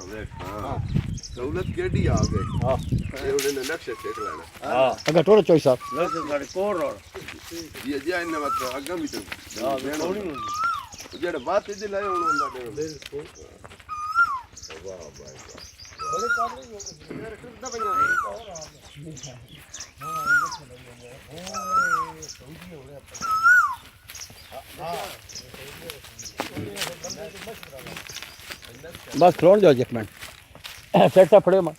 सहूलत केडी आ गई हां ये उन्होंने नक्शे देख लेना हां अगर थोड़ा चोई साहब नक्शे सारे कोर और ये जे इन मतलब अगम भी तो हां थोड़ी जेड़ा बात इदी लाए उन्होंने दे बिल्कुल वाह भाई बड़े काम नहीं हो मेरे कितना बजना बस खलोण जाओ एक मिनट सेट साहब फड़े मैं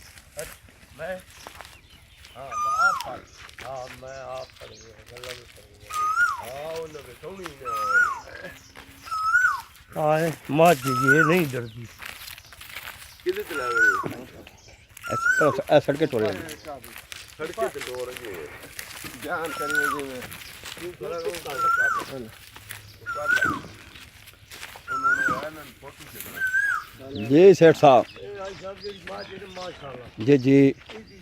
आए माँ जी ये नहीं डरती किधर चला रहे ऐसा सड़के टोले सड़के पे दो रंगे ध्यान करिए जी में जी सेठ साहब जी जी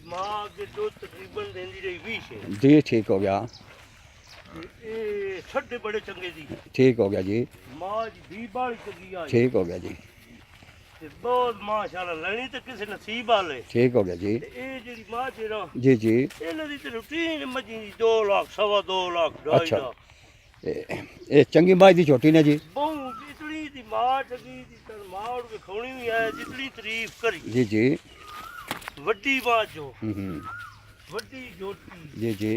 माँ के दो तकरीबन देंदी रही 20 जी ठीक हो गया छड्डे बड़े चंगे दी ठीक हो गया जी माँ जी भी बाली चंगी आई ठीक हो गया जी बहुत माशाल्लाह लेनी तो किसी नसीब वाले ठीक हो गया जी ये जी माँ जेरा जी जी ਇਹਨਾਂ ਦੀ ਤੇ ਰੂਟੀਨ ਮੱਝੀ 2 ਲੱਖ 2.5 ਲੱਖ 2.5 अच्छा ਲੱਖ ये चंगी बाई दी छोटी ने जी ਬਹੁ ਜਿਤਨੀ ਦੀ ਮਾਂ ਚੰਗੀ ਦੀ ਤਨ ਮਾਂ ਉਹ ਵਿਖਾਉਣੀ ਵੀ ਹੈ ਜਿਤਨੀ ਤਾਰੀਫ ਕਰੀ जी जी ਵੱਡੀ ਬਾਤ ਜੋ हम्म, ਵੱਡੀ ਜੋਟੀ जी जी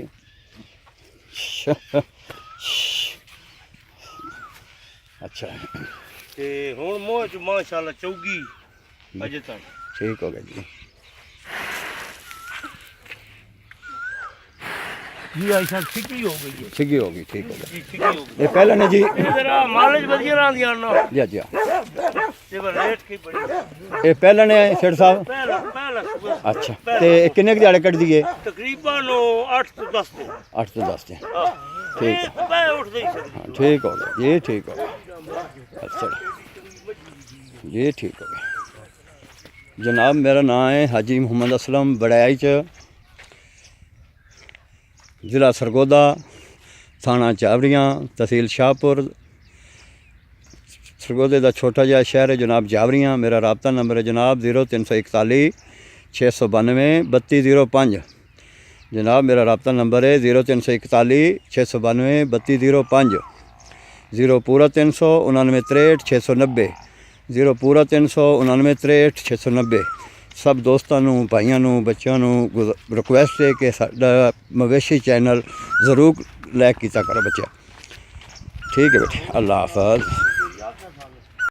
अच्छा ਤੇ ਹੁਣ ਮੋਹ ਚ ਮਾਸ਼ਾਅੱਲਾ ਚੌਗੀ ਅਜੇ ਤੱਕ ठीक हो गया जी ਜੀ ਆਇਸ਼ਾ ਠਿੱਕੀ ਹੋ ਗਈ ਹੈ ठिकी होगी ठीक हो गया ਜੀ ਠਿੱਕੀ ਹੋ ਗਈ ये पहले ने जी ਇਹ ਜਰਾ ਮਾਲਜ ਵਧੀਆ ਰਹਿੰਦੀਆਂ ਨਾ जी जी ਤੇ ਪਰ ਰੇਟ ਕੀ ਬੜੀ ये पहले ने सेठ साहब ਪਹਿਲਾ अच्छा ते किन्ने के दिहाड़े कट दिए ਤਕਰੀਬਨ 8 ਤੋਂ 10 ਦਿਨ 8 तो 10 दिन ਹਾਂ ਠੀਕ ਇਹ ਪੈ ਉੱਠਦੇ ਹੀ ਸਕਦੀ ठीक हो गया ये ठीक हो गया अच्छा ये ठीक हो गया जनाब मेरा नाम है हाजी मोहम्मद असलम बड़ाई च ज़िला सरगोदा थाना चावड़ियाँ तहसील शाहपुर सरगोदे का छोटा जिहा शहर है जनाब जावरियाँ मेरा रबता नंबर है जनाब 0341 692 3205 जनाब मेरा रबता नंबर है 0341 692 3205 0 पूरा 399 63 690 0 पूरा 399 63 690 सब दोस्तों नूं भाइयों नूं बच्चों नूं रिक्वेस्ट है कि साडा मवेशी चैनल ज़रूर लाइक कीता करो बच्चा ठीक है बेटे अल्लाह हाफ़िज़।